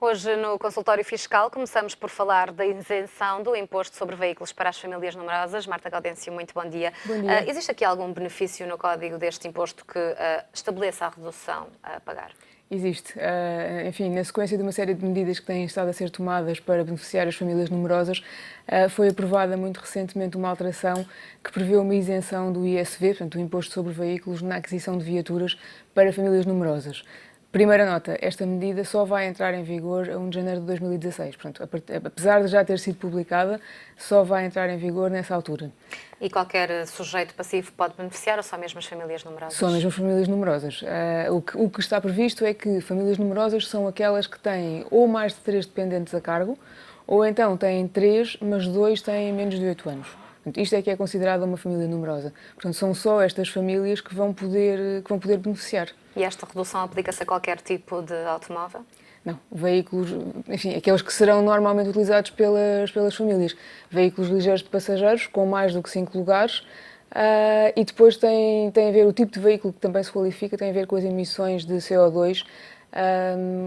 Hoje, no consultório fiscal, começamos por falar da isenção do imposto sobre veículos para as famílias numerosas. Marta Gaudêncio, muito bom dia. Bom dia. Existe aqui algum benefício no código deste imposto que estabeleça a redução a pagar? Existe. Enfim, na sequência de uma série de medidas que têm estado a ser tomadas para beneficiar as famílias numerosas, foi aprovada muito recentemente uma alteração que prevê uma isenção do ISV, portanto, do Imposto sobre Veículos, na aquisição de viaturas para famílias numerosas. Primeira nota, esta medida só vai entrar em vigor a 1 de janeiro de 2016. Portanto, apesar de já ter sido publicada, só vai entrar em vigor nessa altura. E qualquer sujeito passivo pode beneficiar ou só mesmo as famílias numerosas? Só mesmo as famílias numerosas. O que está previsto é que famílias numerosas são aquelas que têm ou mais de 3 dependentes a cargo, ou então têm 3, mas 2 têm menos de 8 anos. Portanto, isto é que é considerada uma família numerosa. Portanto, são só estas famílias que vão poder beneficiar. E esta redução aplica-se a qualquer tipo de automóvel? Não, veículos, enfim, aqueles que serão normalmente utilizados pelas famílias. Veículos ligeiros de passageiros, com mais do que 5 lugares, e depois tem a ver, o tipo de veículo que também se qualifica, tem a ver com as emissões de CO2,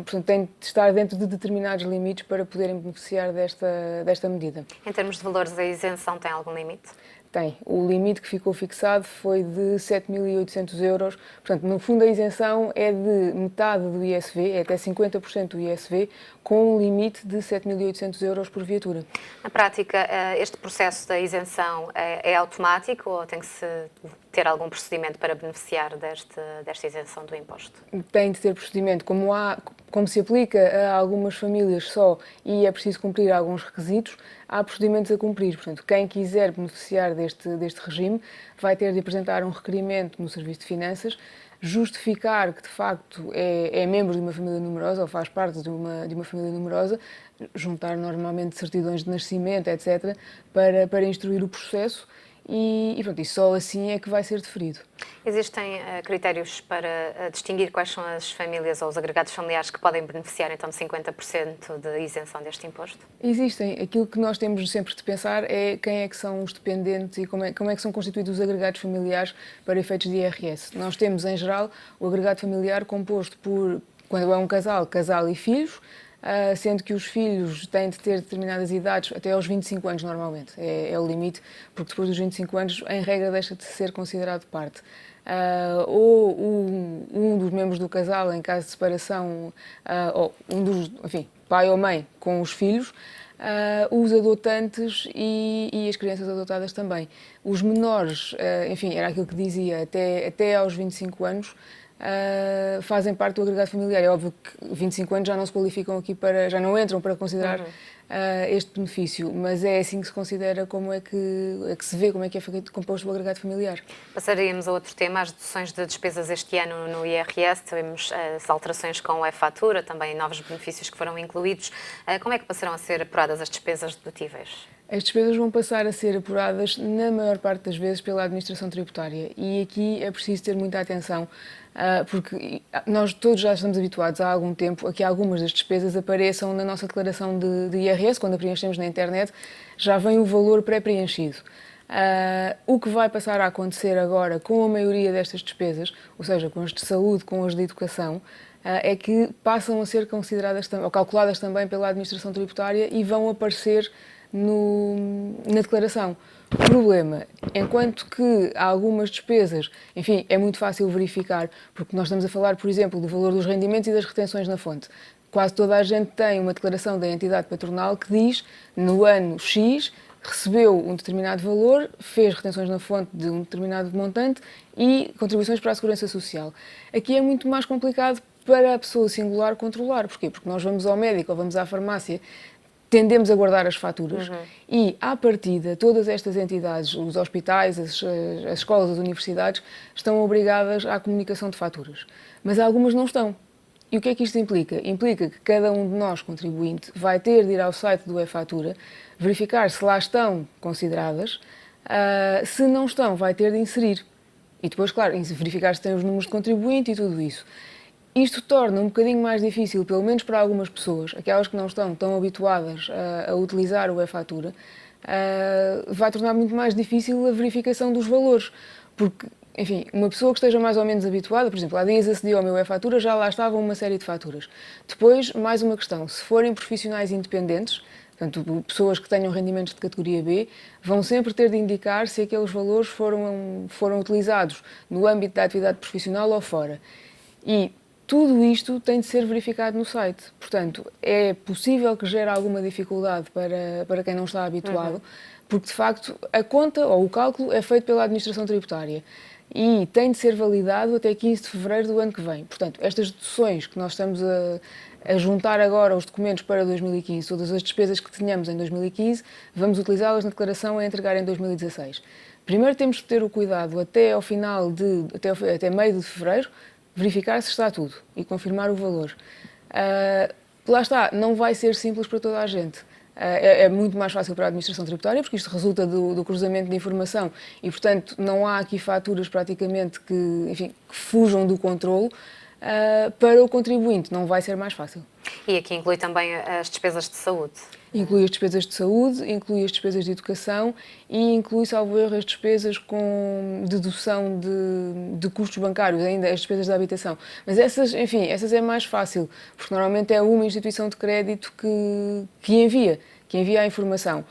portanto, tem de estar dentro de determinados limites para poderem beneficiar desta medida. Em termos de valores, a isenção tem algum limite? Tem. O limite que ficou fixado foi de 7.800 euros. Portanto, no fundo, a isenção é de metade do ISV, é até 50% do ISV, com um limite de 7.800 euros por viatura. Na prática, este processo da isenção é automático ou tem que se ter algum procedimento para beneficiar desta isenção do imposto? Tem de ter procedimento. Como se aplica a algumas famílias só e é preciso cumprir alguns requisitos, há procedimentos a cumprir. Portanto, quem quiser beneficiar deste regime vai ter de apresentar um requerimento no Serviço de Finanças, justificar que de facto é membro de uma família numerosa ou faz parte de uma família numerosa, juntar normalmente certidões de nascimento, etc., para instruir o processo e pronto, e só assim é que vai ser deferido. Existem critérios para distinguir quais são as famílias ou os agregados familiares que podem beneficiar então de 50% de isenção deste imposto? Existem. Aquilo que nós temos sempre de pensar é quem é que são os dependentes e como é que são constituídos os agregados familiares para efeitos de IRS. Nós temos, em geral, o agregado familiar composto por, quando é um casal e filhos, sendo que os filhos têm de ter determinadas idades, até aos 25 anos normalmente, é o limite, porque depois dos 25 anos, em regra, deixa de ser considerado parte. Ou um dos membros do casal, em caso de separação, ou enfim, pai ou mãe com os filhos, os adotantes e as crianças adotadas também. Os menores, enfim, era aquilo que dizia, até aos 25 anos, fazem parte do agregado familiar. É óbvio que 25 anos já não se qualificam aqui já não entram para considerar este benefício, mas é assim que se considera como é que se vê como é que é composto o agregado familiar. Passaríamos a outro tema, as deduções de despesas este ano no IRS, tivemos as alterações com a e-fatura, também novos benefícios que foram incluídos. Como é que passarão a ser apuradas as despesas dedutíveis? As despesas vão passar a ser apuradas, na maior parte das vezes, pela administração tributária. E aqui é preciso ter muita atenção, porque nós todos já estamos habituados há algum tempo a que algumas das despesas apareçam na nossa declaração de IRS, quando a preenchemos na internet, já vem o valor pré-preenchido. O que vai passar a acontecer agora com a maioria destas despesas, ou seja, com as de saúde, com as de educação, é que passam a ser consideradas ou calculadas também pela administração tributária e vão aparecer na declaração. O problema, enquanto que há algumas despesas, enfim, é muito fácil verificar, porque nós estamos a falar, por exemplo, do valor dos rendimentos e das retenções na fonte. Quase toda a gente tem uma declaração da entidade patronal que diz, no ano X, recebeu um determinado valor, fez retenções na fonte de um determinado montante e contribuições para a Segurança Social. Aqui é muito mais complicado para a pessoa singular controlar. Porquê? Porque nós vamos ao médico ou vamos à farmácia, tendemos a guardar as faturas e, à partida, todas estas entidades, os hospitais, as escolas, as universidades, estão obrigadas à comunicação de faturas. Mas algumas não estão. E o que é que isto implica? Implica que cada um de nós, contribuinte, vai ter de ir ao site do e-fatura, verificar se lá estão consideradas, se não estão, vai ter de inserir. E depois, claro, verificar se tem os números de contribuinte e tudo isso. Isto torna um bocadinho mais difícil, pelo menos para algumas pessoas, aquelas que não estão tão habituadas a utilizar o e-fatura, vai tornar muito mais difícil a verificação dos valores, porque enfim, uma pessoa que esteja mais ou menos habituada, por exemplo, há dias acediu ao meu e-fatura, já lá estavam uma série de faturas. Depois, mais uma questão, se forem profissionais independentes, portanto, pessoas que tenham rendimentos de categoria B, vão sempre ter de indicar se aqueles valores foram utilizados no âmbito da atividade profissional ou fora. E tudo isto tem de ser verificado no site. Portanto, é possível que gere alguma dificuldade para quem não está habituado, porque, de facto, a conta ou o cálculo é feito pela Administração Tributária e tem de ser validado até 15 de fevereiro do ano que vem. Portanto, estas deduções que nós estamos a juntar agora os documentos para 2015, todas as despesas que tínhamos em 2015, vamos utilizá-las na declaração a entregar em 2016. Primeiro temos de ter o cuidado até ao final até meio de fevereiro, verificar se está tudo e confirmar o valor. Lá está, não vai ser simples para toda a gente. É muito mais fácil para a Administração Tributária, porque isto resulta do cruzamento de informação e, portanto, não há aqui faturas praticamente que fujam do controlo. Para o contribuinte não vai ser mais fácil. E aqui inclui também as despesas de saúde? Inclui as despesas de saúde, inclui as despesas de educação e inclui, salvo erro, as despesas com dedução de custos bancários, ainda as despesas da habitação. Mas essas é mais fácil, porque normalmente é uma instituição de crédito que envia a informação.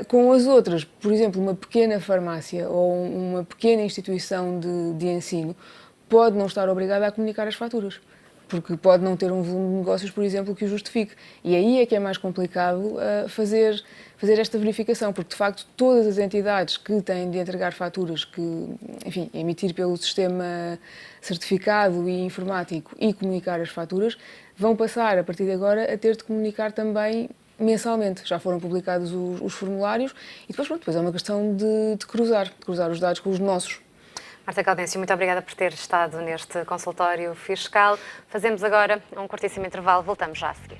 Com as outras, por exemplo, uma pequena farmácia ou uma pequena instituição de ensino, pode não estar obrigada a comunicar as faturas, porque pode não ter um volume de negócios, por exemplo, que o justifique. E aí é que é mais complicado fazer esta verificação, porque, de facto, todas as entidades que têm de entregar faturas, emitir pelo sistema certificado e informático e comunicar as faturas, vão passar, a partir de agora, a ter de comunicar também mensalmente. Já foram publicados os formulários e depois é uma questão de cruzar os dados com os nossos. Marta Gaudêncio, muito obrigada por ter estado neste consultório fiscal. Fazemos agora um curtíssimo intervalo, voltamos já a seguir.